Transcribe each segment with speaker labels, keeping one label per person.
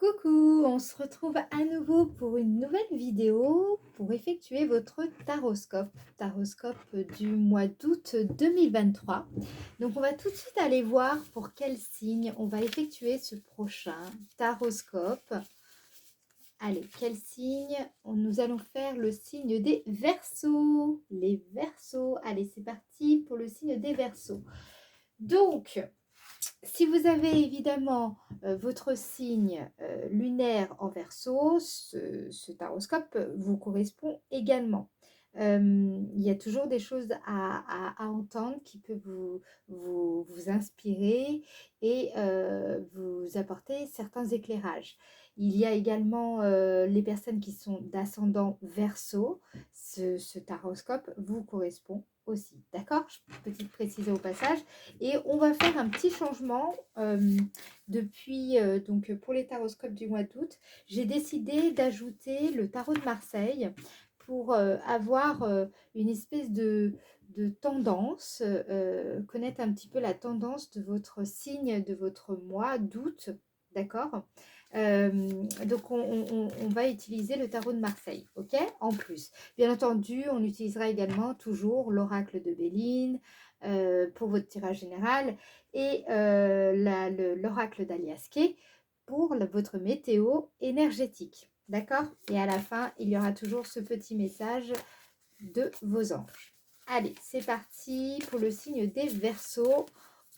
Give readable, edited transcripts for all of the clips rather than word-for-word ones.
Speaker 1: Coucou, on se retrouve à nouveau pour une nouvelle vidéo pour effectuer votre taroscope du mois d'août 2023. Donc on va tout de suite aller voir pour quel signe on va effectuer ce prochain taroscope. Allez, quel signe? Nous allons faire le signe des Verseaux. Les Verseaux. Allez, c'est parti pour le signe des Verseaux. Donc, si vous avez évidemment votre signe lunaire en Verseau, ce taroscope vous correspond également. Il y a toujours des choses à entendre qui peuvent vous inspirer et vous apporter certains éclairages. Il y a également les personnes qui sont d'ascendant Verseau. Ce taroscope vous correspond aussi. D'accord? Petite précision au passage. Et on va faire un petit changement depuis, donc pour les taroscopes du mois d'août. J'ai décidé d'ajouter le tarot de Marseille pour avoir une espèce de tendance, connaître un petit peu la tendance de votre signe, de votre mois d'août, d'accord. Donc on va utiliser le tarot de Marseille, ok, en plus. Bien entendu, on utilisera également toujours l'oracle de Béline pour votre tirage général et l'oracle d'Aliaské pour votre météo énergétique. D'accord? Et à la fin, il y aura toujours ce petit message de vos anges. Allez, c'est parti pour le signe des Verseaux,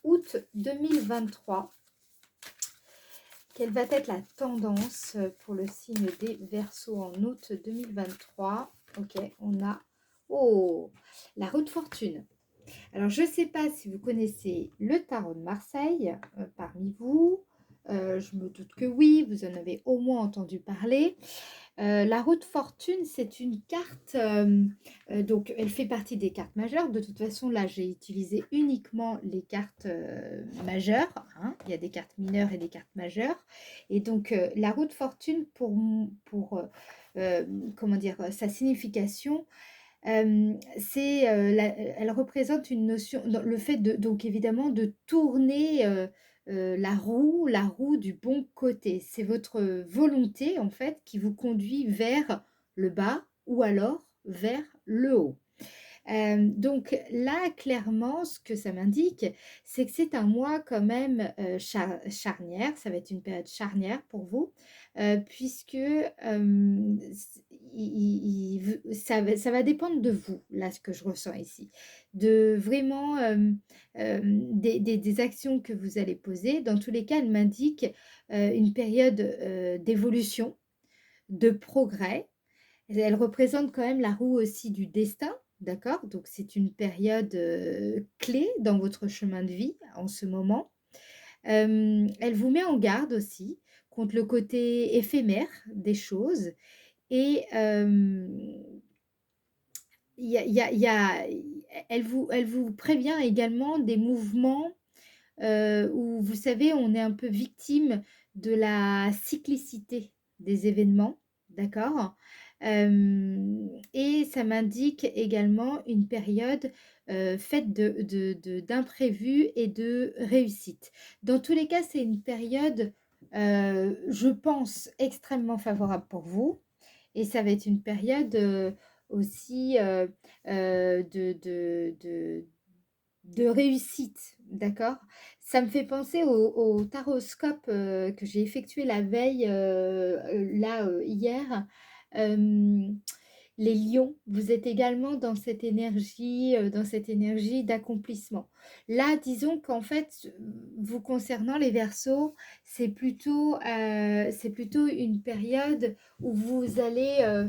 Speaker 1: août 2023. Quelle va être la tendance pour le signe des Verseaux en août 2023? Ok, on a la roue de fortune. Alors, je ne sais pas si vous connaissez le tarot de Marseille parmi vous. Je me doute que oui, vous en avez au moins entendu parler. La roue de fortune, c'est une carte, donc elle fait partie des cartes majeures. De toute façon, là, j'ai utilisé uniquement les cartes majeures, hein. Il y a des cartes mineures et des cartes majeures. Et donc, la roue de fortune, comment dire, sa signification, elle représente une notion, le fait donc évidemment de tourner la roue du bon côté. C'est votre volonté en fait qui vous conduit vers le bas ou alors vers le haut. Donc là, clairement, ce que ça m'indique, c'est que c'est un mois quand même charnière. Ça va être une période charnière pour vous, puisque ça va dépendre de vous, là, ce que je ressens ici. De vraiment des actions que vous allez poser. Dans tous les cas, elle m'indique une période d'évolution, de progrès. Elle représente quand même la roue aussi du destin, d'accord? Donc c'est une période clé dans votre chemin de vie en ce moment. Elle vous met en garde aussi contre le côté éphémère des choses et elle vous prévient également des mouvements où, vous savez, on est un peu victime de la cyclicité des événements, d'accord? Et ça m'indique également une période faite d'imprévus et de réussite. Dans tous les cas, c'est une période, je pense, extrêmement favorable pour vous. Et ça va être une période aussi de réussite, d'accord? Ça me fait penser au taroscope que j'ai effectué la veille, hier. Les lions, vous êtes également dans cette énergie d'accomplissement. Là, disons qu'en fait, vous concernant les Verseaux, c'est plutôt une période où vous allez,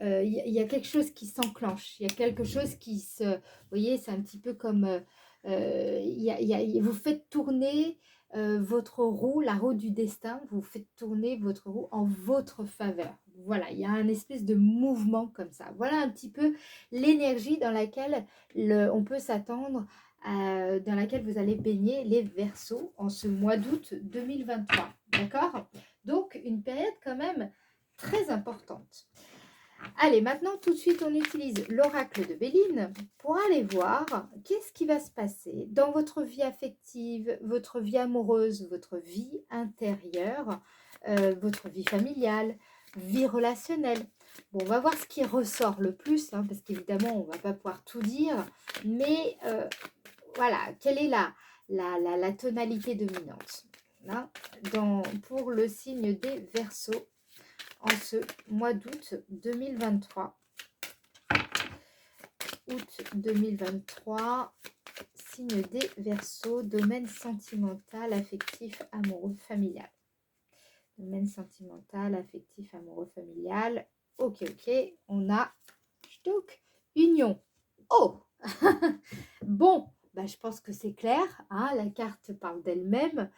Speaker 1: il y a quelque chose qui s'enclenche, il y a quelque chose vous voyez, c'est un petit peu comme, vous faites tourner votre roue, la roue du destin, vous faites tourner votre roue en votre faveur. Voilà, il y a un espèce de mouvement comme ça. Voilà un petit peu l'énergie dans laquelle on peut s'attendre, dans laquelle vous allez baigner les Verseaux en ce mois d'août 2023. D'accord? Donc, une période quand même très importante. Allez, maintenant, tout de suite, on utilise l'oracle de Béline pour aller voir qu'est-ce qui va se passer dans votre vie affective, votre vie amoureuse, votre vie intérieure votre vie familiale, vie relationnelle. Bon, on va voir ce qui ressort le plus, hein, parce qu'évidemment, on ne va pas pouvoir tout dire, mais voilà, quelle est la tonalité dominante là, pour le signe des Verseaux en ce mois d'août 2023. Août 2023, signe des Verseaux, domaine sentimental, affectif, amoureux, familial. Domaine sentimental, affectif, amoureux, familial. Ok, on a union. Oh bon, bah, je pense que c'est clair, hein, la carte parle d'elle-même.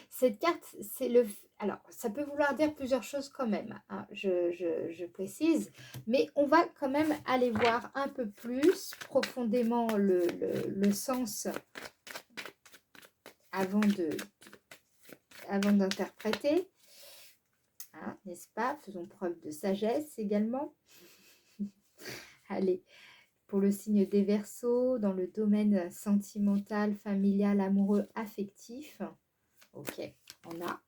Speaker 1: Cette carte, c'est le... Alors, ça peut vouloir dire plusieurs choses quand même, hein, je précise, mais on va quand même aller voir un peu plus profondément le sens avant d'interpréter, hein, n'est-ce pas? Faisons preuve de sagesse également. Allez, pour le signe des Verseaux, dans le domaine sentimental, familial, amoureux, affectif. Ok, on a...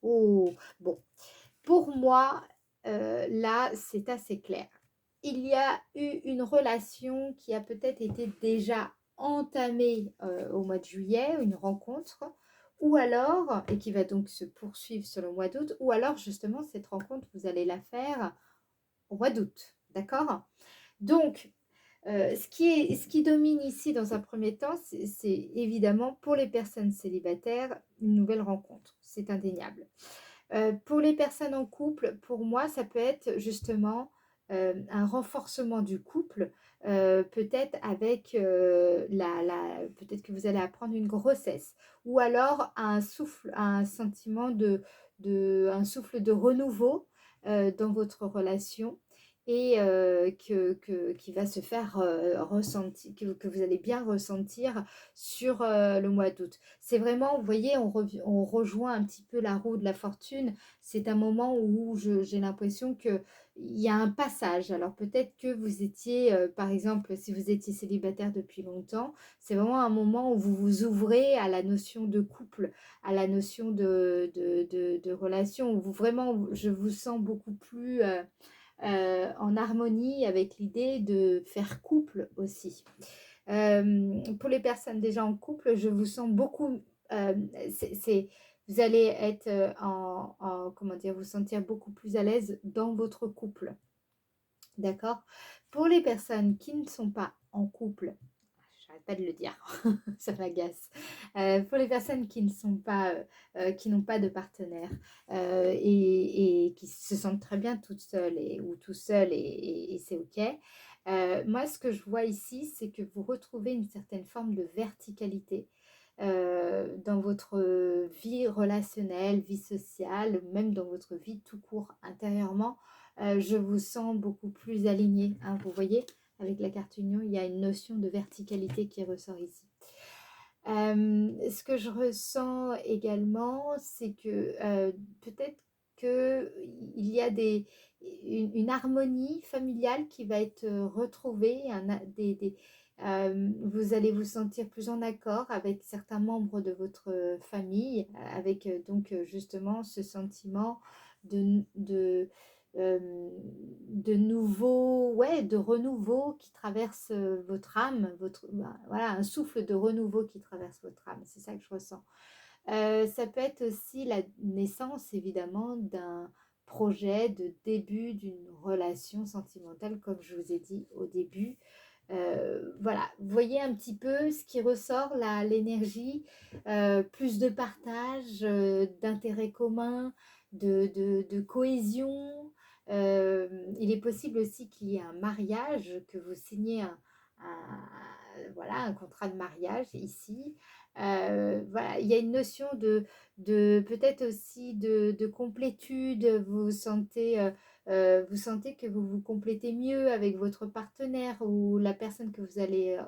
Speaker 1: Oh, bon. Pour moi, là, c'est assez clair. Il y a eu une relation qui a peut-être été déjà entamée au mois de juillet, une rencontre, ou alors, et qui va donc se poursuivre sur le mois d'août, ou alors justement, cette rencontre, vous allez la faire au mois d'août, d'accord? Donc, ce qui domine ici dans un premier temps, c'est évidemment pour les personnes célibataires, une nouvelle rencontre, c'est indéniable. Pour les personnes en couple, pour moi, ça peut être justement un renforcement du couple, peut-être avec peut-être que vous allez apprendre une grossesse, ou alors un sentiment un souffle de renouveau dans votre relation et qui va se faire ressentir, que vous allez bien ressentir sur le mois d'août. C'est vraiment, vous voyez, on rejoint un petit peu la roue de la fortune. C'est un moment où j'ai l'impression qu'il y a un passage. Alors peut-être que vous étiez, par exemple, si vous étiez célibataire depuis longtemps, c'est vraiment un moment où vous vous ouvrez à la notion de couple, à la notion de relation, où je vous sens beaucoup plus... en harmonie avec l'idée de faire couple aussi. Pour les personnes déjà en couple, je vous sens beaucoup... euh, vous allez être comment dire, vous sentir beaucoup plus à l'aise dans votre couple. D'accord? Pour les personnes qui ne sont pas en couple, j'arrête pas de le dire, ça m'agace. Pour les personnes qui ne sont pas, qui n'ont pas de partenaire et qui se sentent très bien toutes seules ou tout seul et c'est ok. Moi, ce que je vois ici, c'est que vous retrouvez une certaine forme de verticalité dans votre vie relationnelle, vie sociale, même dans votre vie tout court intérieurement. Je vous sens beaucoup plus aligné, hein, vous voyez, avec la carte union, il y a une notion de verticalité qui ressort ici. Ce que je ressens également, c'est que peut-être qu'il y a une harmonie familiale qui va être retrouvée, vous allez vous sentir plus en accord avec certains membres de votre famille, avec donc justement ce sentiment de, de nouveau, ouais, de renouveau qui traverse votre âme, voilà, un souffle de renouveau qui traverse votre âme, c'est ça que je ressens. Ça peut être aussi la naissance, évidemment, d'un projet de début d'une relation sentimentale, comme je vous ai dit au début. Voilà, vous voyez un petit peu ce qui ressort, là, l'énergie, plus de partage, d'intérêts communs, de cohésion. Il est possible aussi qu'il y ait un mariage, que vous signez voilà, un contrat de mariage ici. Voilà, il y a une notion de peut-être aussi de complétude. Vous sentez que vous vous complétez mieux avec votre partenaire ou la personne que vous allez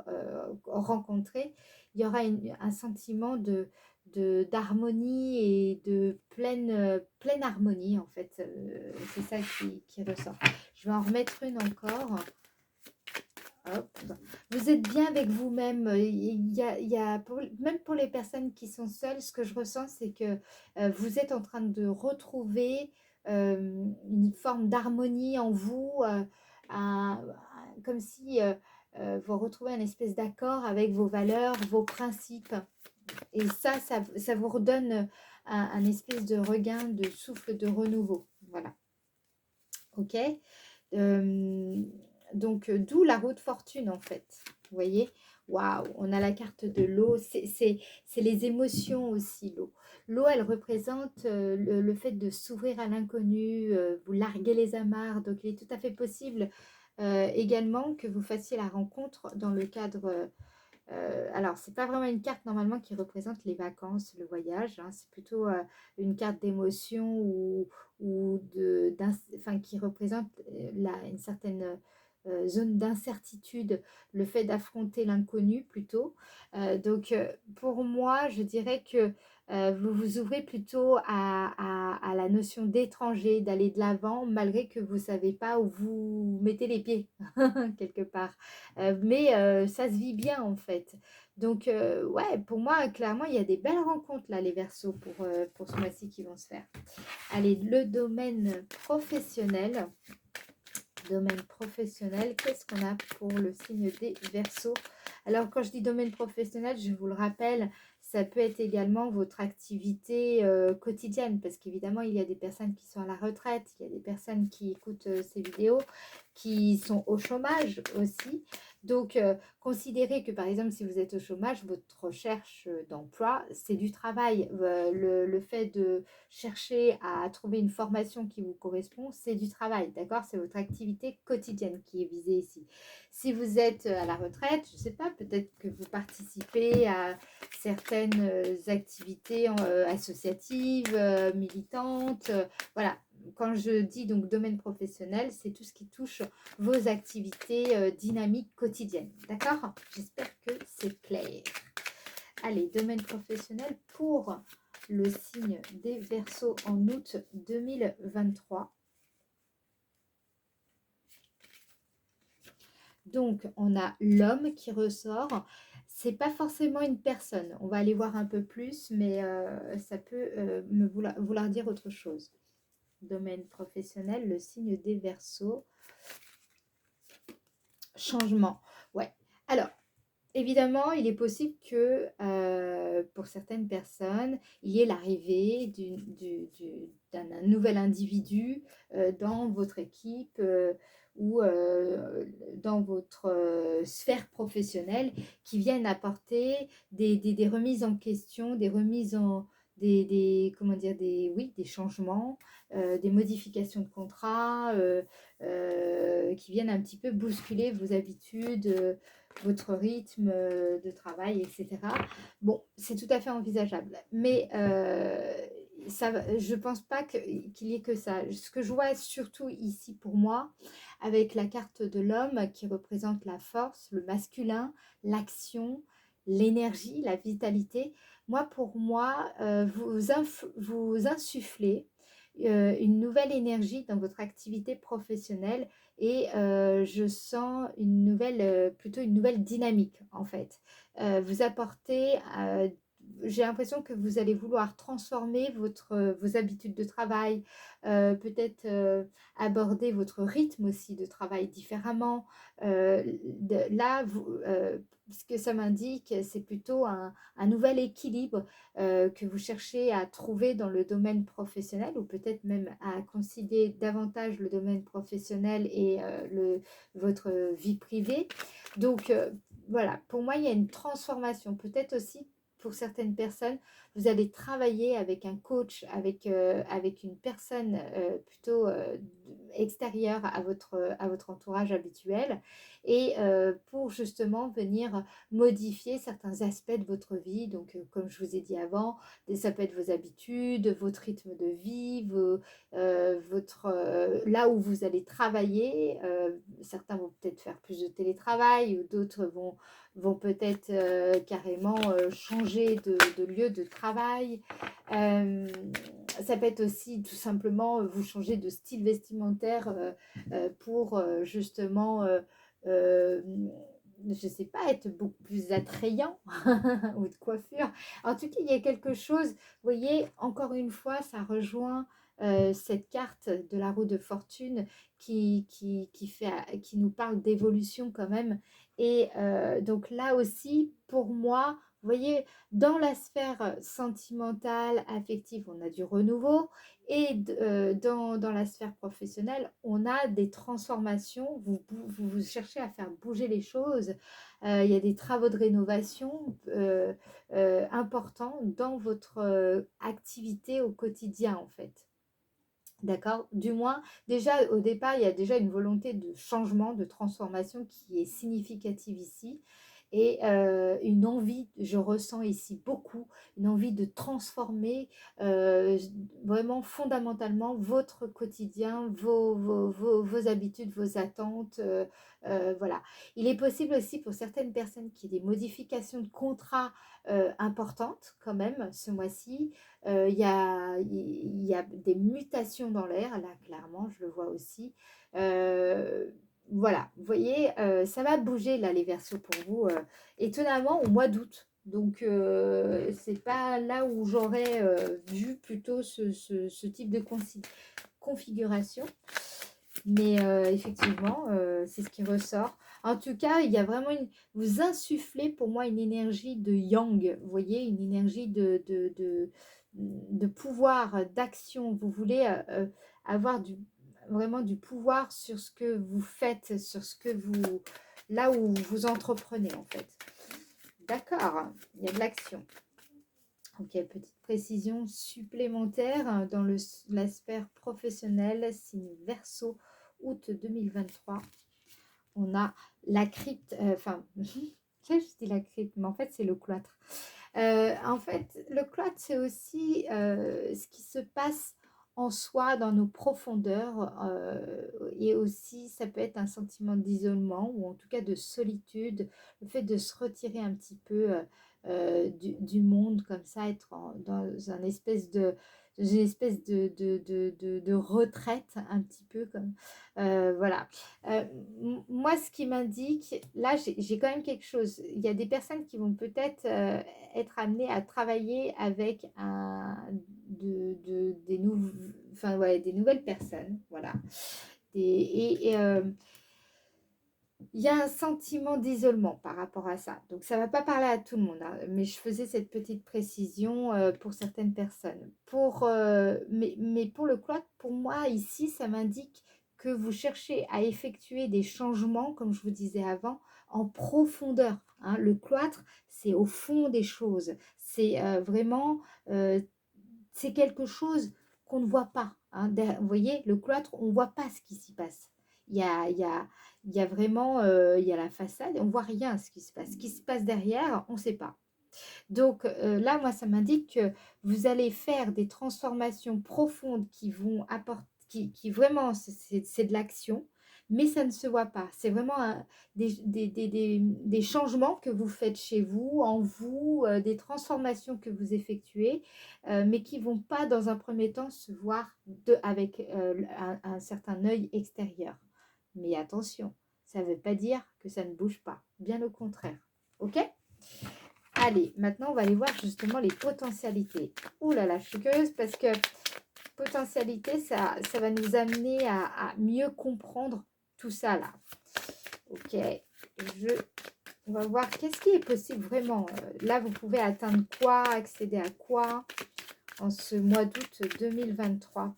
Speaker 1: rencontrer. Il y aura un sentiment d'harmonie et de pleine harmonie, en fait. C'est ça qui ressort. Je vais en remettre une encore. Hop. Vous êtes bien avec vous-même. Même pour les personnes qui sont seules, ce que je ressens, c'est que vous êtes en train de retrouver une forme d'harmonie en vous, comme si vous retrouvez un espèce d'accord avec vos valeurs, vos principes. Et ça vous redonne un espèce de regain, de souffle, de renouveau. Voilà. Ok. Euh, d'où la roue de fortune, en fait. Vous voyez? Waouh, on a la carte de l'eau. C'est les émotions aussi, l'eau. L'eau, elle représente le fait de s'ouvrir à l'inconnu, vous larguez les amarres. Donc, il est tout à fait possible également que vous fassiez la rencontre dans le cadre alors, c'est pas vraiment une carte normalement qui représente les vacances, le voyage, hein. C'est plutôt une carte d'émotion enfin, qui représente une certaine zone d'incertitude, le fait d'affronter l'inconnu plutôt. Pour moi, je dirais que vous vous ouvrez plutôt à la notion d'étranger, d'aller de l'avant, malgré que vous savez pas où vous mettez les pieds, quelque part. Mais ça se vit bien en fait. Ouais, pour moi, clairement, il y a des belles rencontres là, les Verseaux, pour ce mois-ci qui vont se faire. Allez, le domaine professionnel. Domaine professionnel, qu'est-ce qu'on a pour le signe des Verseaux? Alors, quand je dis domaine professionnel, je vous le rappelle, ça peut être également votre activité quotidienne, parce qu'évidemment, il y a des personnes qui sont à la retraite, il y a des personnes qui écoutent ces vidéos, qui sont au chômage aussi. Considérez que par exemple, si vous êtes au chômage, votre recherche d'emploi, c'est du travail. Le fait de chercher à trouver une formation qui vous correspond, c'est du travail, d'accord? C'est votre activité quotidienne qui est visée ici. Si vous êtes à la retraite, je ne sais pas, peut-être que vous participez à certaines activités associatives, militantes, voilà. Quand je dis donc domaine professionnel, c'est tout ce qui touche vos activités dynamiques quotidiennes. D'accord? J'espère que c'est clair. Allez, domaine professionnel pour le signe des Verseaux en août 2023. Donc, on a l'homme qui ressort. C'est pas forcément une personne. On va aller voir un peu plus, mais ça peut vouloir dire autre chose. Domaine professionnel, le signe des Verseaux. Changement. Ouais. Alors, évidemment, il est possible que pour certaines personnes, il y ait l'arrivée d'un nouvel individu dans votre équipe ou dans votre sphère professionnelle qui viennent apporter des remises en question, des remises en... comment dire, oui, des changements, des modifications de contrat qui viennent un petit peu bousculer vos habitudes, votre rythme de travail, etc. Bon, c'est tout à fait envisageable. Mais je ne pense pas qu'il y ait que ça. Ce que je vois surtout ici pour moi, avec la carte de l'homme qui représente la force, le masculin, l'action, l'énergie, la vitalité, pour moi, vous insufflez une nouvelle énergie dans votre activité professionnelle et je sens plutôt une nouvelle dynamique en fait. Vous apportez, j'ai l'impression que vous allez vouloir transformer vos habitudes de travail, peut-être aborder votre rythme aussi de travail différemment. Là, ce que ça m'indique, c'est plutôt un nouvel équilibre que vous cherchez à trouver dans le domaine professionnel ou peut-être même à concilier davantage le domaine professionnel et votre vie privée. Voilà, pour moi, il y a une transformation. Peut-être aussi pour certaines personnes, vous allez travailler avec un coach, avec une personne plutôt extérieure à votre entourage habituel et pour justement venir modifier certains aspects de votre vie. Donc, comme je vous ai dit avant, ça peut être vos habitudes, votre rythme de vie, là où vous allez travailler. Certains vont peut-être faire plus de télétravail ou d'autres vont peut-être carrément changer de lieu de travail. Ça peut être aussi tout simplement vous changer de style vestimentaire pour justement euh, je sais pas, être beaucoup plus attrayant ou de coiffure. En tout cas, il y a quelque chose, vous voyez, encore une fois, ça rejoint cette carte de la roue de fortune qui nous parle d'évolution quand même. Et donc là aussi, pour moi, vous voyez, dans la sphère sentimentale, affective, on a du renouveau. Et dans la sphère professionnelle, on a des transformations. Vous cherchez à faire bouger les choses. Il y a des travaux de rénovation importants dans votre activité au quotidien, en fait. D'accord? Du moins, déjà au départ, il y a déjà une volonté de changement, de transformation qui est significative ici. Et une envie, je ressens ici beaucoup, une envie de transformer euh, vraiment fondamentalement votre quotidien, vos habitudes, vos attentes. Voilà. Il est possible aussi pour certaines personnes qu'il y ait des modifications de contrat importantes quand même ce mois-ci. Il y a des mutations dans l'air, là clairement, je le vois aussi. Voilà, vous voyez, ça va bouger là les Verseaux pour vous, étonnamment au mois d'août. Donc, c'est pas là où j'aurais vu plutôt ce type de configuration. Mais effectivement, c'est ce qui ressort. En tout cas, il y a vraiment vous insufflez pour moi une énergie de yang, vous voyez, une énergie de pouvoir, d'action. Vous voulez avoir vraiment du pouvoir sur ce que vous faites, sur ce que vous, là où vous entreprenez en fait. D'accord, il y a de l'action. Ok, petite précision supplémentaire dans la sphère professionnelle, signe Verseau, août 2023. On a la crypte, enfin, là je dis la crypte, mais en fait c'est le cloître. En fait, le cloître, c'est aussi ce qui se passe en soi, dans nos profondeurs, et aussi ça peut être un sentiment d'isolement ou en tout cas de solitude, le fait de se retirer un petit peu du monde comme ça, être dans une espèce de retraite un petit peu comme voilà. Euh, Moi, ce qui m'indique, là, j'ai quand même quelque chose. Il y a des personnes qui vont peut-être être amenées à travailler avec enfin, ouais, des nouvelles personnes. Voilà. Il y a un sentiment d'isolement par rapport à ça. Donc, ça ne va pas parler à tout le monde, hein, mais je faisais cette petite précision pour certaines personnes. Mais pour le cloître, pour moi, ici, ça m'indique que vous cherchez à effectuer des changements, comme je vous disais avant, en profondeur, hein. Le cloître, c'est au fond des choses. C'est vraiment, c'est quelque chose qu'on ne voit pas, hein. Vous voyez, le cloître, on ne voit pas ce qui s'y passe. Il y a vraiment, il y a la façade, on voit rien ce qui se passe. Ce qui se passe derrière, on ne sait pas. Donc là, moi, ça m'indique que vous allez faire des transformations profondes qui vont apporter, qui vraiment, c'est de l'action, mais ça ne se voit pas. C'est vraiment des changements que vous faites chez vous, en vous, des transformations que vous effectuez, mais qui ne vont pas, dans un premier temps, se voir avec un certain œil extérieur. Mais attention, ça ne veut pas dire que ça ne bouge pas. Bien au contraire. OK ? Allez, maintenant, on va aller voir justement les potentialités. Ouh là là, je suis curieuse parce que potentialité, ça va nous amener à mieux comprendre tout ça là. Ok, on va voir qu'est-ce qui est possible vraiment. Là, vous pouvez atteindre quoi, accéder à quoi en ce mois d'août 2023.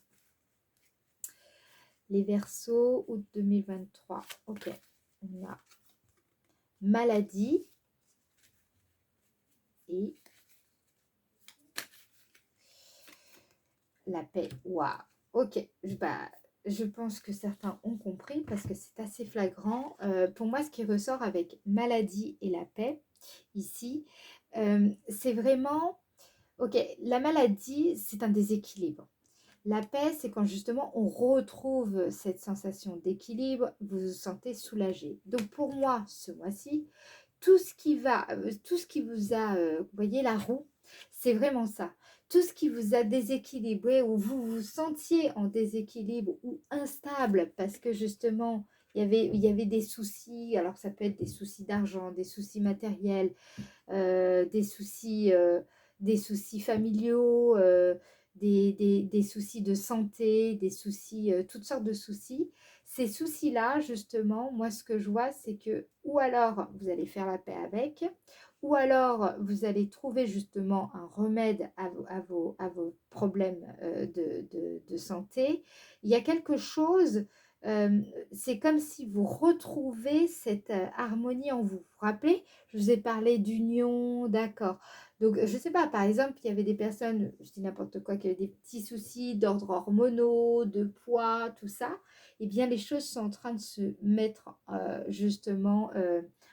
Speaker 1: Les Verseaux, août 2023. Ok, on a maladie et la paix. Waouh. Ok. Je pense que certains ont compris parce que c'est assez flagrant. Pour moi, ce qui ressort avec maladie et la paix, ici, c'est vraiment... Ok, la maladie, c'est un déséquilibre. La paix, c'est quand justement on retrouve cette sensation d'équilibre, vous vous sentez soulagé. Donc pour moi, ce mois-ci, tout ce qui vous a, vous voyez la roue, c'est vraiment ça. Tout ce qui vous a déséquilibré ou vous vous sentiez en déséquilibre ou instable parce que justement il y avait des soucis, alors ça peut être des soucis d'argent, des soucis matériels, des des soucis familiaux, des soucis de santé, des soucis, toutes sortes de soucis. Ces soucis-là, justement, moi, ce que je vois, c'est que ou alors vous allez faire la paix avec, ou alors vous allez trouver justement un remède à vos problèmes de santé. Il y a quelque chose, c'est comme si vous retrouvez cette harmonie en vous. Vous vous rappelez, je vous ai parlé d'union, d'accord. Donc, je ne sais pas, par exemple, il y avait des personnes, je dis n'importe quoi, qui avaient des petits soucis d'ordre hormonaux, de poids, tout ça. Eh bien, les choses sont en train de se mettre justement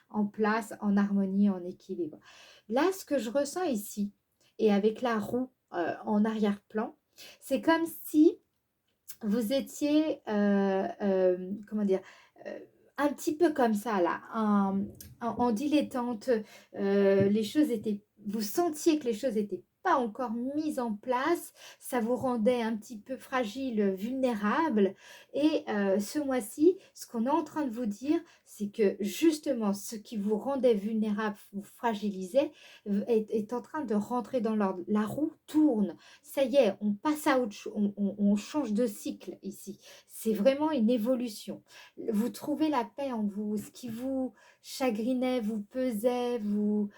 Speaker 1: en place, en harmonie, en équilibre. Là, ce que je ressens ici, et avec la roue en arrière-plan, c'est comme si vous étiez, comment dire, euh, un petit peu comme ça, là, en dilettante. Les choses étaient, vous sentiez que les choses n'étaient pas encore mises en place, ça vous rendait un petit peu fragile, vulnérable. Et ce mois-ci, ce qu'on est en train de vous dire, c'est que justement, ce qui vous rendait vulnérable, vous fragilisait, est en train de rentrer dans l'ordre. La roue tourne. Ça y est, on passe à autre chose, on change de cycle ici. C'est vraiment une évolution. Vous trouvez la paix en vous. Ce qui vous chagrinait, vous pesait, vous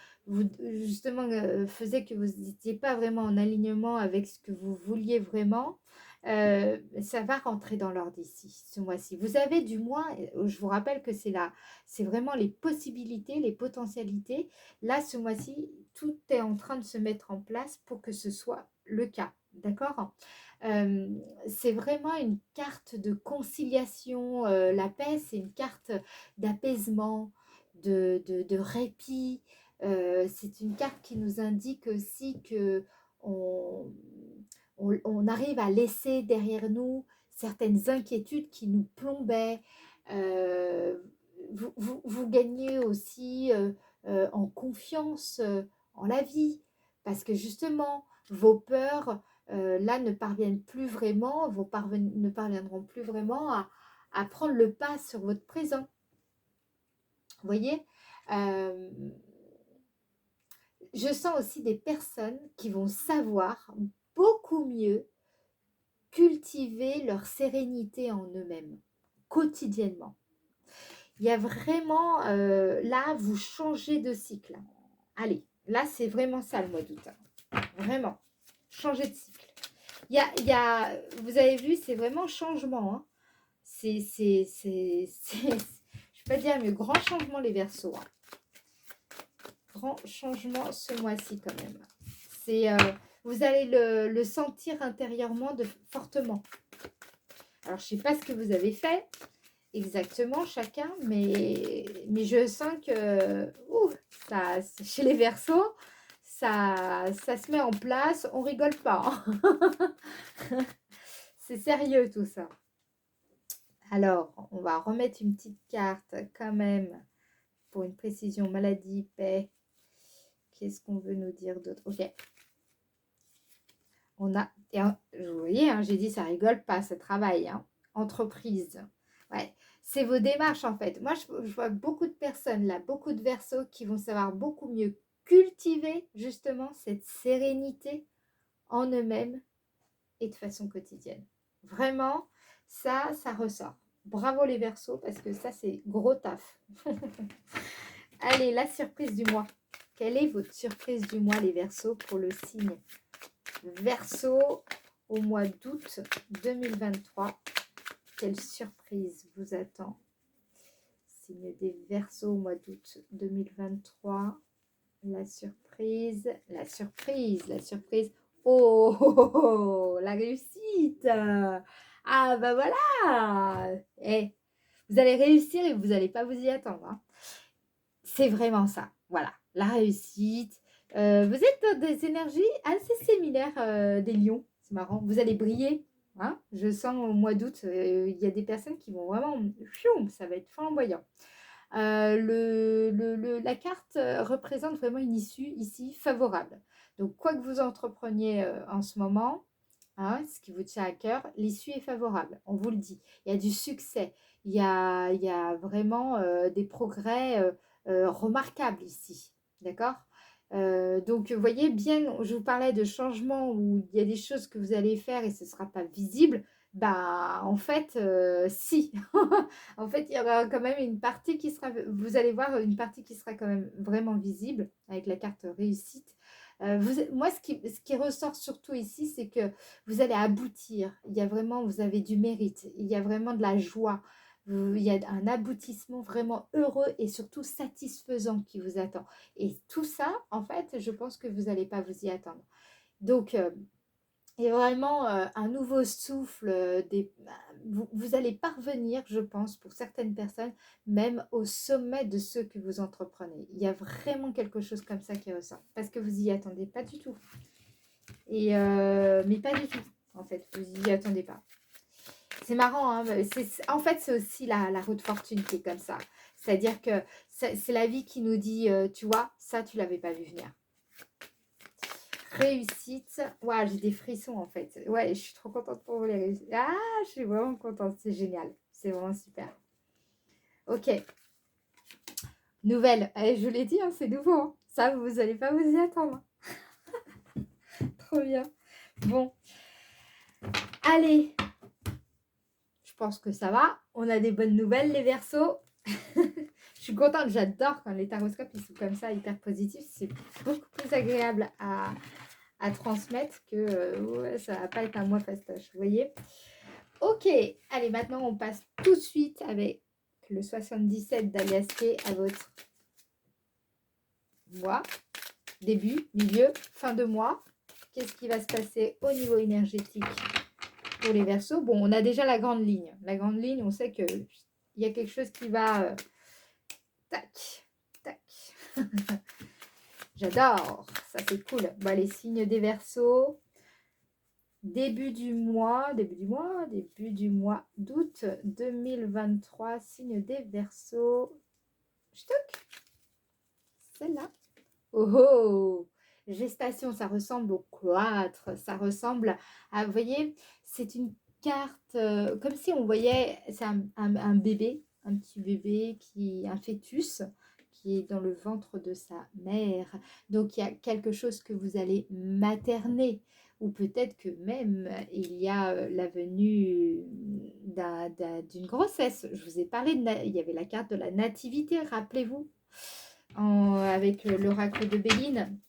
Speaker 1: justement faisait que vous n'étiez pas vraiment en alignement avec ce que vous vouliez vraiment. Ça va rentrer dans l'ordre ici, ce mois-ci. Vous avez du moins, je vous rappelle que c'est vraiment les possibilités, les potentialités. Là, ce mois-ci, tout est en train de se mettre en place pour que ce soit le cas. D'accord. C'est vraiment une carte de conciliation. La paix, c'est une carte d'apaisement, de répit. C'est une carte qui nous indique aussi que on, on arrive à laisser derrière nous certaines inquiétudes qui nous plombaient. Euh, vous gagnez aussi en confiance en la vie parce que justement, vos peurs, là, ne parviennent plus vraiment, ne parviendront plus vraiment à prendre le pas sur votre présent. Vous voyez. Euh, je sens aussi des personnes qui vont savoir beaucoup mieux cultiver leur sérénité en eux-mêmes, quotidiennement. Il y a vraiment, là, vous changez de cycle. Allez, là, c'est vraiment ça le mois d'août. Vraiment, changer de cycle. Vous avez vu, c'est vraiment changement. Hein. Je ne vais pas dire, mais grand changement les Verseaux. Hein. Grand changement ce mois-ci quand même. Vous allez le sentir intérieurement fortement. Alors, je ne sais pas ce que vous avez fait exactement chacun, mais je sens que ça, chez les Verseaux, ça se met en place. On rigole pas. Hein. C'est sérieux tout ça. Alors, on va remettre une petite carte quand même pour une précision maladie, paix. Qu'est-ce qu'on veut nous dire d'autre? Ok. On a, vous voyez, hein, j'ai dit ça rigole pas, ça travaille. Hein. Entreprise. Ouais. C'est vos démarches en fait. Moi, je vois beaucoup de personnes là, beaucoup de Verseaux qui vont savoir beaucoup mieux cultiver justement cette sérénité en eux-mêmes et de façon quotidienne. Vraiment, ça ressort. Bravo les Verseaux parce que ça, c'est gros taf. Allez, la surprise du mois. Quelle est votre surprise du mois, les Verseaux, pour le signe Verseau au mois d'août 2023? Quelle surprise vous attend? Signe des Verseaux au mois d'août 2023. La surprise, la surprise, la surprise. Oh, oh, oh, oh, la réussite. Ah, bah voilà. Vous allez réussir et vous n'allez pas vous y attendre. Hein. C'est vraiment ça. Voilà, la réussite. Vous êtes dans des énergies assez similaires des lions. C'est marrant. Vous allez briller. Hein. Je sens au mois d'août, il y a des personnes qui vont vraiment... Ça va être flamboyant. La carte représente vraiment une issue ici favorable. Donc, quoi que vous entrepreniez en ce moment, hein, ce qui vous tient à cœur, l'issue est favorable, on vous le dit. Il y a du succès, il y a vraiment des progrès remarquables ici, d'accord? Donc, vous voyez bien, je vous parlais de changements où il y a des choses que vous allez faire et ce ne sera pas visible. Bah, en fait, si. En fait, il y aura quand même une partie qui sera, vous allez voir une partie qui sera quand même vraiment visible avec la carte réussite. Moi, ce qui ressort surtout ici, c'est que vous allez aboutir. Il y a vraiment, vous avez du mérite. Il y a vraiment de la joie. Il y a un aboutissement vraiment heureux et surtout satisfaisant qui vous attend. Et tout ça, en fait, je pense que vous n'allez pas vous y attendre. Donc, il y a vraiment un nouveau souffle. Vous allez parvenir, je pense, pour certaines personnes, même au sommet de ce que vous entreprenez. Il y a vraiment quelque chose comme ça qui ressort. Parce que vous n'y attendez pas du tout. Et, mais pas du tout, en fait. Vous n'y attendez pas. C'est marrant, hein, en fait, c'est aussi la roue de fortune qui est comme ça. C'est-à-dire que c'est la vie qui nous dit, tu vois, ça, tu l'avais pas vu venir. Réussite. Waouh, j'ai des frissons, en fait. Ouais, je suis trop contente pour vous, les réussites. Ah, je suis vraiment contente. C'est génial. C'est vraiment super. Ok. Nouvelle. Eh, je vous l'ai dit, hein, c'est nouveau. Hein. Ça, vous n'allez pas vous y attendre. Trop bien. Bon. Allez. Je pense que ça va. On a des bonnes nouvelles, les Verseaux. Je suis contente, j'adore quand les taroscopes ils sont comme ça, hyper positifs. C'est beaucoup plus agréable à transmettre que ouais, ça va pas être un mois fastoche, vous voyez. Ok, allez, maintenant on passe tout de suite avec le 77 d'Aliasté à votre mois. Début, milieu, fin de mois. Qu'est-ce qui va se passer au niveau énergétique pour les Verseaux? Bon, on a déjà la grande ligne. La grande ligne, on sait qu'il y a quelque chose qui va... tac, tac. J'adore, ça c'est cool. Bon, les signes des Verseaux. Début du mois d'août 2023, signe des Verseaux. Ch'toc, celle-là. Oh oh, gestation, ça ressemble au cloître, ça ressemble à, vous voyez, c'est une carte, comme si on voyait, c'est un bébé, un petit bébé, un fœtus, qui est dans le ventre de sa mère. Donc, il y a quelque chose que vous allez materner, ou peut-être que même il y a la venue d'une grossesse. Je vous ai parlé, il y avait la carte de la nativité, rappelez-vous, avec l'oracle de Béline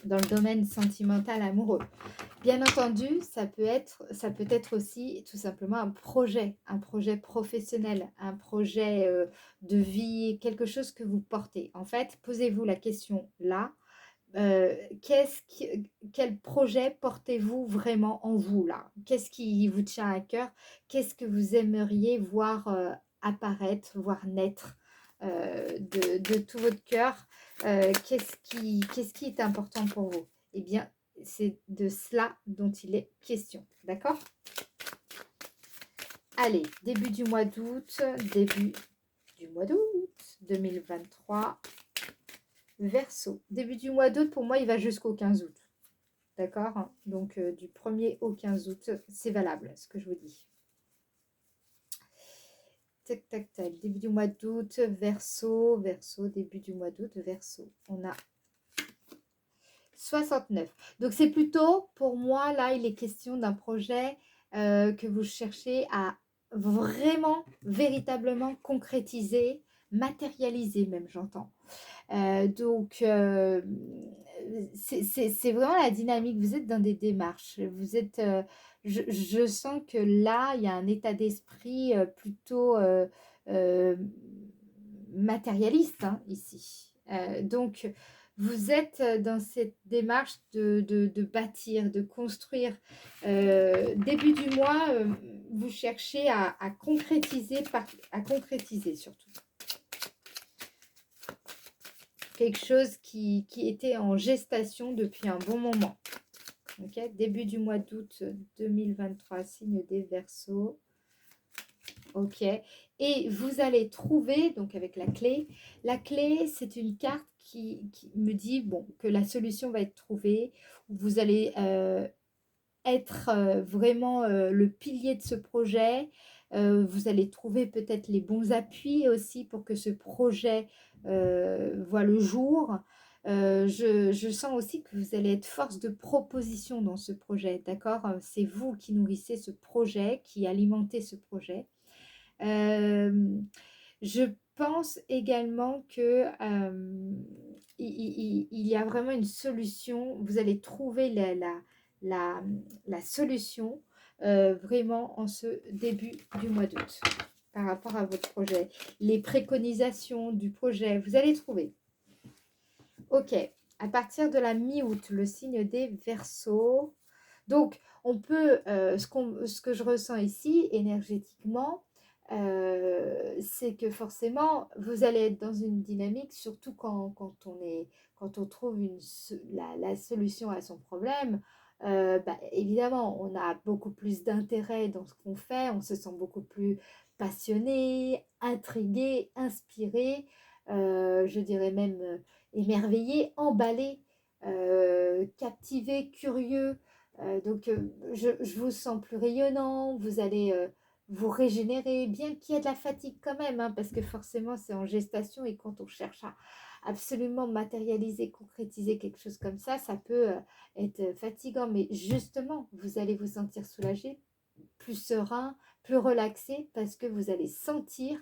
Speaker 1: dans le domaine sentimental amoureux. Bien entendu, ça peut être aussi tout simplement un projet professionnel, un projet de vie, quelque chose que vous portez. En fait, posez-vous la question là, quel projet portez-vous vraiment en vous là? Qu'est-ce qui vous tient à cœur? Qu'est-ce que vous aimeriez voir apparaître, voir naître de tout votre cœur? Qu'est-ce qui est important pour vous? Eh bien, c'est de cela dont il est question. D'accord? Allez, début du mois d'août 2023. Verseau. Début du mois d'août, pour moi, il va jusqu'au 15 août. D'accord? Donc, du 1er au 15 août, c'est valable, ce que je vous dis. Tac, tac, tac. Début du mois d'août, Verseau, début du mois d'août, Verseau. On a 69. Donc, c'est plutôt, pour moi, là, il est question d'un projet que vous cherchez à vraiment, véritablement concrétiser, matérialiser même, j'entends. Donc, c'est vraiment la dynamique. Vous êtes dans des démarches. Vous êtes, je sens que là, il y a un état d'esprit plutôt matérialiste hein, ici. Donc, vous êtes dans cette démarche de bâtir, de construire. Début du mois, vous cherchez à concrétiser, à concrétiser surtout. Quelque chose qui était en gestation depuis un bon moment. Okay. Début du mois d'août 2023, signe des Verseaux. Ok. Et vous allez trouver, donc avec la clé, c'est une carte qui me dit bon, que la solution va être trouvée. Vous allez être vraiment le pilier de ce projet. Vous allez trouver peut-être les bons appuis aussi pour que ce projet voit le jour. Je sens aussi que vous allez être force de proposition dans ce projet, d'accord? C'est vous qui nourrissez ce projet, qui alimentez ce projet. Je pense également que il y a vraiment une solution. Vous allez trouver la, la solution vraiment en ce début du mois d'août par rapport à votre projet. Les préconisations du projet, vous allez trouver. Ok, à partir de la mi-août, le signe des Verseaux. Donc, on peut, ce que je ressens ici, énergétiquement, c'est que forcément, vous allez être dans une dynamique, surtout quand on trouve la solution à son problème. Bah, évidemment, on a beaucoup plus d'intérêt dans ce qu'on fait, on se sent beaucoup plus passionné, intrigué, inspiré, je dirais même émerveillé, emballé, captivé, curieux. Donc, je vous sens plus rayonnant, vous allez vous régénérer, bien qu'il y ait de la fatigue quand même, hein, parce que forcément, c'est en gestation et quand on cherche à absolument matérialiser, concrétiser quelque chose comme ça peut être fatigant. Mais justement, vous allez vous sentir soulagé, plus serein, plus relaxé, parce que vous allez sentir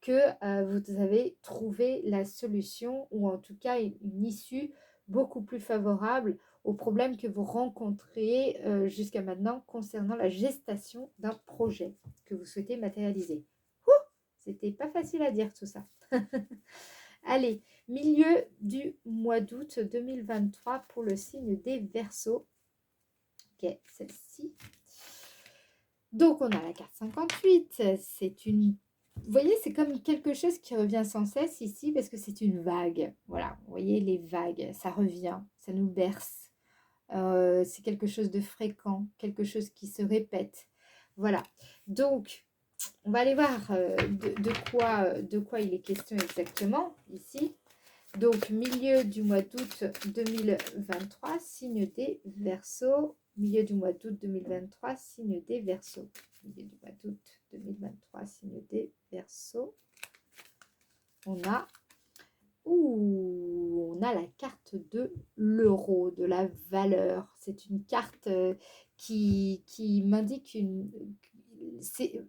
Speaker 1: que vous avez trouvé la solution ou en tout cas une issue beaucoup plus favorable aux problèmes que vous rencontrez jusqu'à maintenant concernant la gestation d'un projet que vous souhaitez matérialiser. C'était pas facile à dire tout ça. Allez, milieu du mois d'août 2023 pour le signe des Verseaux. Ok, celle-ci. Donc, on a la carte 58. C'est une... Vous voyez, c'est comme quelque chose qui revient sans cesse ici parce que c'est une vague. Voilà, vous voyez les vagues, ça revient, ça nous berce. C'est quelque chose de fréquent, quelque chose qui se répète. Voilà, donc on va aller voir de quoi il est question exactement ici. Donc, milieu du mois d'août 2023, signe des Verseaux. Milieu du mois d'août 2023, signe des Verseaux. Milieu du mois d'août 2023, signe des Verseaux. On a la carte de l'euro, de la valeur. C'est une carte qui m'indique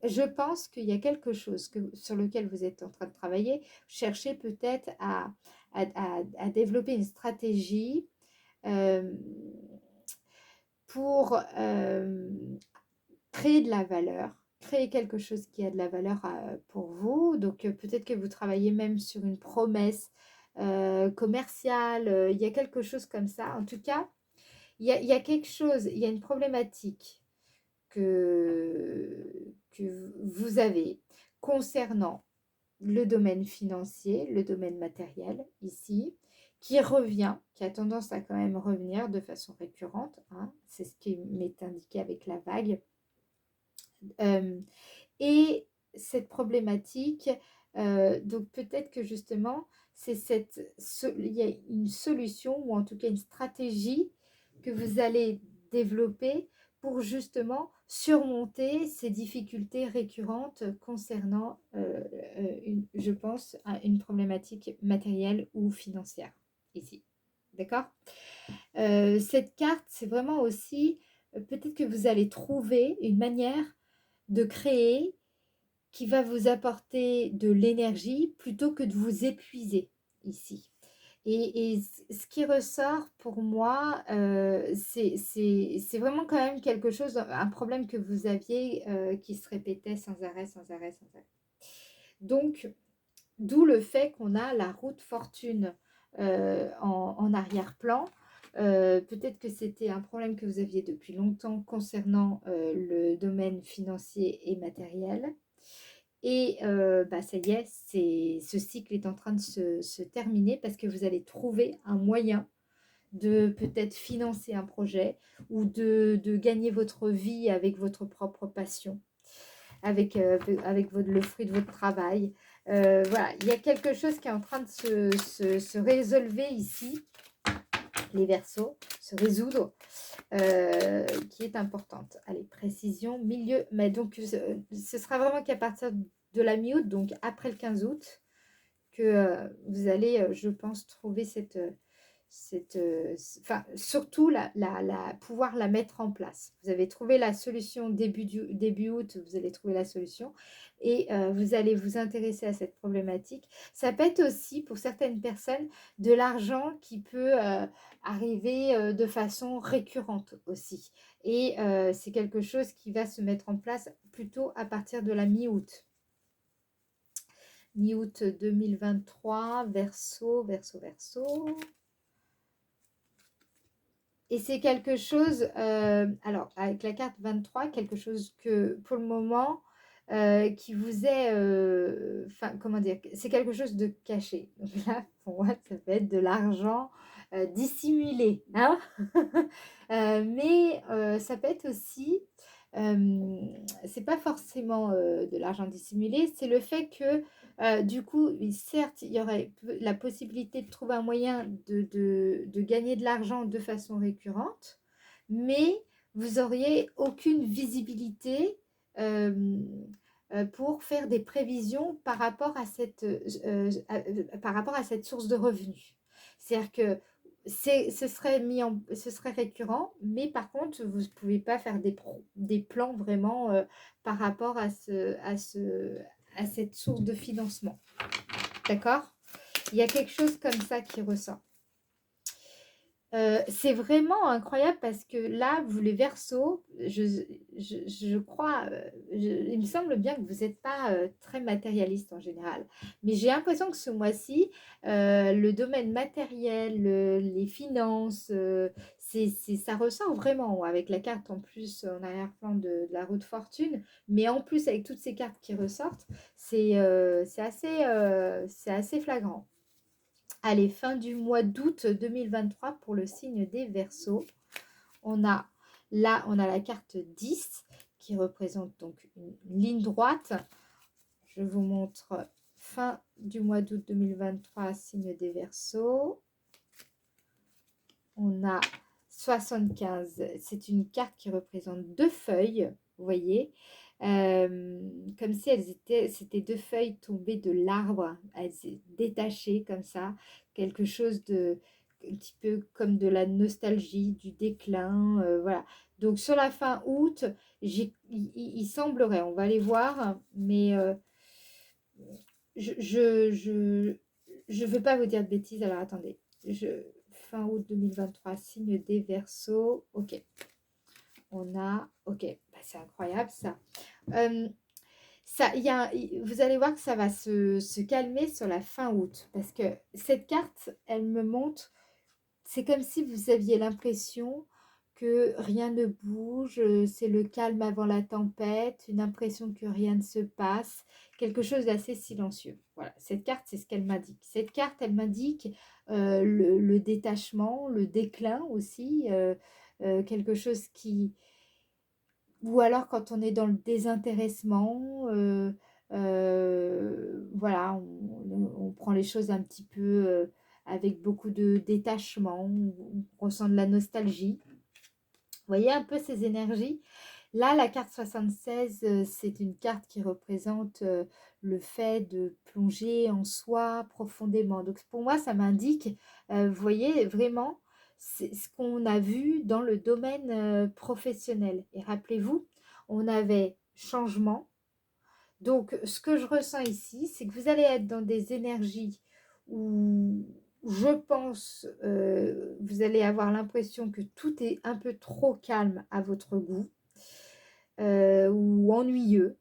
Speaker 1: je pense qu'il y a quelque chose sur lequel vous êtes en train de travailler. Cherchez peut-être à développer une stratégie pour créer de la valeur, créer quelque chose qui a de la valeur pour vous. Donc peut-être que vous travaillez même sur une promesse commerciale, il y a quelque chose comme ça. En tout cas, il y a quelque chose, il y a une problématique que vous avez concernant le domaine financier, le domaine matériel ici, qui revient, qui a tendance à quand même revenir de façon récurrente, hein. C'est ce qui m'est indiqué avec la vague. Et cette problématique, donc peut-être que justement, il y a une solution ou en tout cas une stratégie que vous allez développer pour justement surmonter ces difficultés récurrentes concernant, je pense, une problématique matérielle ou financière ici. D'accord? Cette carte, c'est vraiment aussi, peut-être que vous allez trouver une manière de créer qui va vous apporter de l'énergie plutôt que de vous épuiser ici. Et ce qui ressort pour moi, c'est vraiment quand même quelque chose, un problème que vous aviez qui se répétait sans arrêt, sans arrêt, sans arrêt. Donc, d'où le fait qu'on a la route fortune en arrière-plan. Peut-être que c'était un problème que vous aviez depuis longtemps concernant le domaine financier et matériel. Et ça y est, ce cycle est en train de se terminer parce que vous allez trouver un moyen de peut-être financer un projet ou de gagner votre vie avec votre propre passion, avec le fruit de votre travail. Voilà, il y a quelque chose qui est en train de se résolver ici. les Verseaux, se résoudre, qui est importante. Allez, précision, milieu, mais donc ce sera vraiment qu'à partir de la mi-août, donc après le 15 août, que vous allez, je pense, trouver enfin, surtout pouvoir la mettre en place. Vous avez trouvé la solution début août, vous allez trouver la solution et vous allez vous intéresser à cette problématique. Ça peut être aussi, pour certaines personnes, de l'argent qui peut arriver de façon récurrente aussi. Et c'est quelque chose qui va se mettre en place plutôt à partir de la mi-août. Mi-août 2023, Verseau, Verseau, Verseau. Et c'est quelque chose, alors avec la carte 23, quelque chose que pour le moment, qui vous est, enfin comment dire, c'est quelque chose de caché. Donc là, pour moi, ça peut être de l'argent dissimulé, hein. Mais ça peut être aussi, c'est pas forcément de l'argent dissimulé, c'est le fait que du coup, certes, il y aurait la possibilité de trouver un moyen de gagner de l'argent de façon récurrente, mais vous auriez aucune visibilité pour faire des prévisions par rapport à par rapport à cette source de revenus. C'est-à-dire que ce serait récurrent, mais par contre, vous ne pouvez pas faire des plans vraiment par rapport à cette source de financement. D'accord? Il y a quelque chose comme ça qui ressort. C'est vraiment incroyable parce que là, vous les Verseaux, je crois, il me semble bien que vous n'êtes pas très matérialiste en général. Mais j'ai l'impression que ce mois-ci, le domaine matériel, les finances, ça ressort vraiment avec la carte en plus en arrière-plan de la roue de fortune. Mais en plus, avec toutes ces cartes qui ressortent, c'est assez flagrant. Allez, fin du mois d'août 2023 pour le signe des Verseaux. Là, on a la carte 10 qui représente donc une ligne droite. Je vous montre fin du mois d'août 2023, signe des Verseaux. On a 75, c'est une carte qui représente deux feuilles, vous voyez, comme si c'était deux feuilles tombées de l'arbre, elles étaient détachées comme ça, quelque chose de un petit peu comme de la nostalgie, du déclin, voilà. Donc sur la fin août, il semblerait, on va aller voir, mais je veux pas vous dire de bêtises, alors attendez, fin août 2023, signe des Verseaux, ok. On a, ok, bah, c'est incroyable ça. Vous allez voir que ça va se calmer sur la fin août parce que cette carte, elle me montre, c'est comme si vous aviez l'impression que rien ne bouge, c'est le calme avant la tempête, une impression que rien ne se passe, quelque chose d'assez silencieux. Voilà, cette carte, c'est ce qu'elle m'indique. Cette carte, elle m'indique le détachement, le déclin aussi, quelque chose qui, ou alors quand on est dans le désintéressement, voilà, on prend les choses un petit peu avec beaucoup de détachement, on ressent de la nostalgie. Vous voyez un peu ces énergies. Là, la carte 76, c'est une carte qui représente le fait de plonger en soi profondément. Donc pour moi, ça m'indique, vous voyez, vraiment, c'est ce qu'on a vu dans le domaine professionnel. Et rappelez-vous, on avait changement. Donc ce que je ressens ici, c'est que vous allez être dans des énergies où je pense, vous allez avoir l'impression que tout est un peu trop calme à votre goût ou ennuyeux.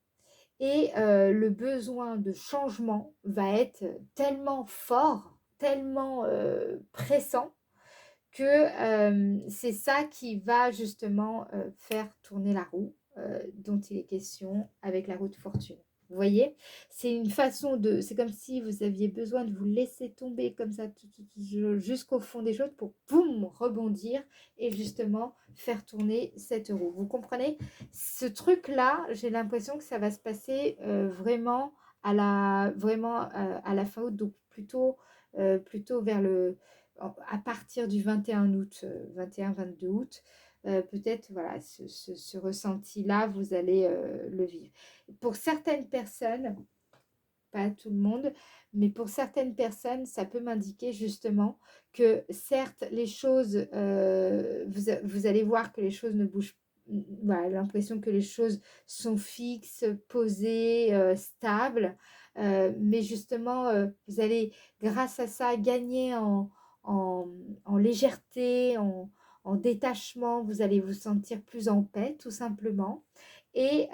Speaker 1: Et le besoin de changement va être tellement fort, tellement pressant, que c'est ça qui va justement faire tourner la roue dont il est question avec la roue de fortune. Vous voyez, c'est une façon de, c'est comme si vous aviez besoin de vous laisser tomber comme ça jusqu'au fond des choses pour boum rebondir et justement faire tourner cette roue. Vous comprenez? Ce truc-là, j'ai l'impression que ça va se passer vraiment à la fin août, donc plutôt vers à partir du 21 août, 21-22 août, peut-être voilà, ce ressenti-là, vous allez le vivre. Pour certaines personnes, pas tout le monde, mais pour certaines personnes, ça peut m'indiquer justement que certes, les choses, vous allez voir que les choses ne bougent voilà, l'impression que les choses sont fixes, posées, stables, mais justement, vous allez, grâce à ça, gagner en, en légèreté, en détachement, vous allez vous sentir plus en paix, tout simplement. Et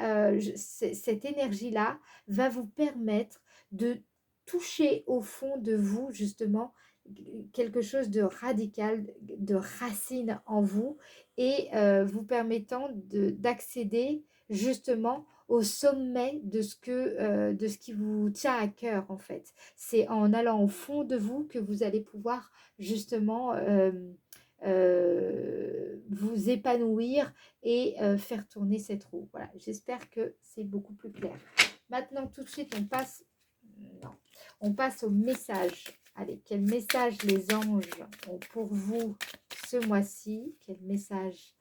Speaker 1: cette énergie-là va vous permettre de toucher au fond de vous, justement, quelque chose de radical, de racine en vous, et vous permettant d'accéder justement au sommet de ce qui vous tient à cœur, en fait. C'est en allant au fond de vous que vous allez pouvoir justement vous épanouir et faire tourner cette roue. Voilà, j'espère que c'est beaucoup plus clair. Maintenant, tout de suite, non, on passe au message. Allez, quel message les anges ont pour vous ce mois-ci? Quel message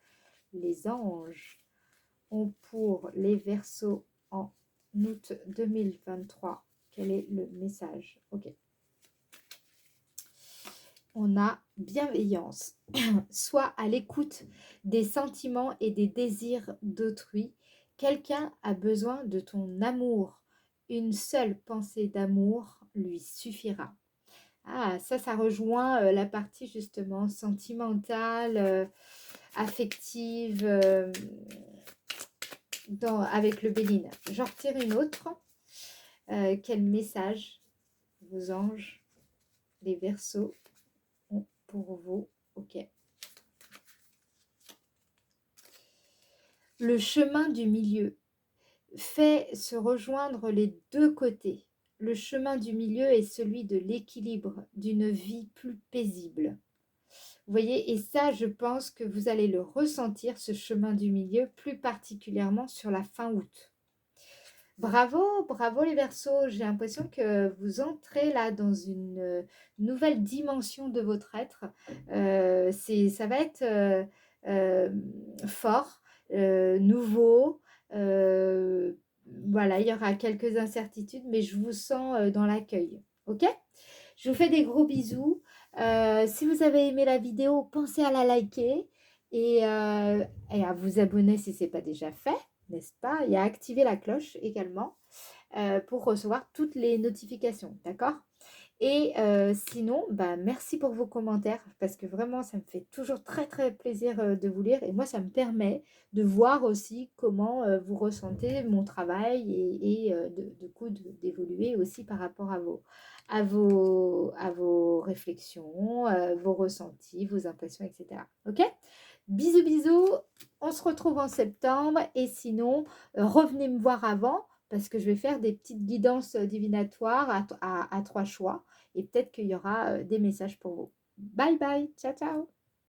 Speaker 1: les anges ont pour les Verseaux en août 2023? Quel est le message? Ok. On a bienveillance. Sois à l'écoute des sentiments et des désirs d'autrui. Quelqu'un a besoin de ton amour. Une seule pensée d'amour lui suffira. Ah, ça rejoint la partie justement sentimentale, affective, avec le Béline. J'en retire une autre. Quel message vos anges, les Verseaux, ont pour vous? Ok. Le chemin du milieu fait se rejoindre les deux côtés. Le chemin du milieu est celui de l'équilibre, d'une vie plus paisible. Vous voyez, et ça, je pense que vous allez le ressentir, ce chemin du milieu, plus particulièrement sur la fin août. Bravo, bravo les Verseaux, j'ai l'impression que vous entrez là dans une nouvelle dimension de votre être. Ça va être fort, nouveau. Voilà, il y aura quelques incertitudes, mais je vous sens dans l'accueil. Ok? Je vous fais des gros bisous. Si vous avez aimé la vidéo, pensez à la liker et à vous abonner si ce n'est pas déjà fait, n'est-ce pas? Et à activer la cloche également pour recevoir toutes les notifications, d'accord? Et sinon, bah, merci pour vos commentaires parce que vraiment, ça me fait toujours très très plaisir de vous lire et moi, ça me permet de voir aussi comment vous ressentez mon travail et du coup d'évoluer aussi par rapport à vos réflexions, vos ressentis, vos impressions, etc. Ok? Bisous, bisous. On se retrouve en septembre et sinon, revenez me voir avant parce que je vais faire des petites guidances divinatoires à 3 choix et peut-être qu'il y aura des messages pour vous. Bye bye, ciao ciao.